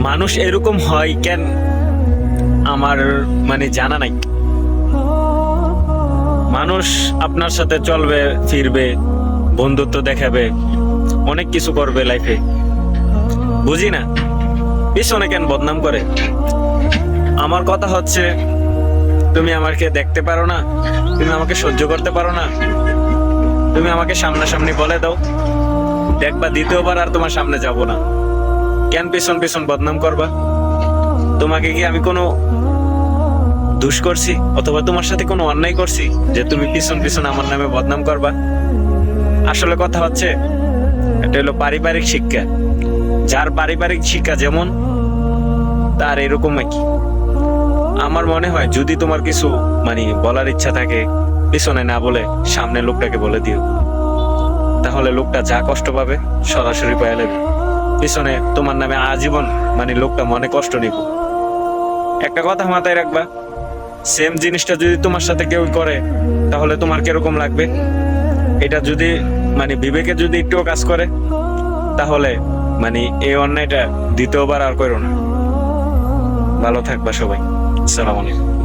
মানুষ এরকম হয় কেন আমার মানে জানা নাই। মানুষ আপনার সাথে চলবে ফিরবে, বন্ধুত্ব দেখাবে, অনেক কিছু করবে লাইফে, বুঝি না পিছনে কেন বদনাম করে। আমার কথা হচ্ছে, তুমি আমাকে দেখতে পারো না, তুমি আমাকে সহ্য করতে পারো না, তুমি আমাকে সামনাসামনি বলে দাও, দেখবা দ্বিতীয়বার আর তোমার সামনে যাব না। কেন পিছন পিছন বদনাম করবা? তোমাকে কি আমি কোনো দোষ করছি অথবা তোমার সাথে কোনো অন্যায় করছি যে তুমি পিছন পিছন আমার নামে বদনাম করবা? আসলে কথা হচ্ছে, এটা হলো পারিবারিক শিক্ষা। যার পারিবারিক শিক্ষা যেমন, তার এরকম কি। আমার মনে হয় যদি তোমার কিছু মানে বলার ইচ্ছা থাকে, পিছনে না বলে সামনে লোকটাকে বলে দিও, তাহলে লোকটা যা কষ্ট পাবে সরাসরি পায়ে নেবে। পিছনে তোমার নামে আজীবন মানে লোকটা মনে কষ্ট নিব। একটা কথা মাথায় রাখবা, সেম জিনিসটা যদি তোমার সাথে কেউ করে তাহলে তোমার কিরকম লাগবে। এটা যদি মানে বিবেকে যদি একটুও কাজ করে, তাহলে মানে এই অন্যায়টা দ্বিতীয়বার আর করো না। ভালো থাকবা সবাই। আসসালামু আলাইকুম।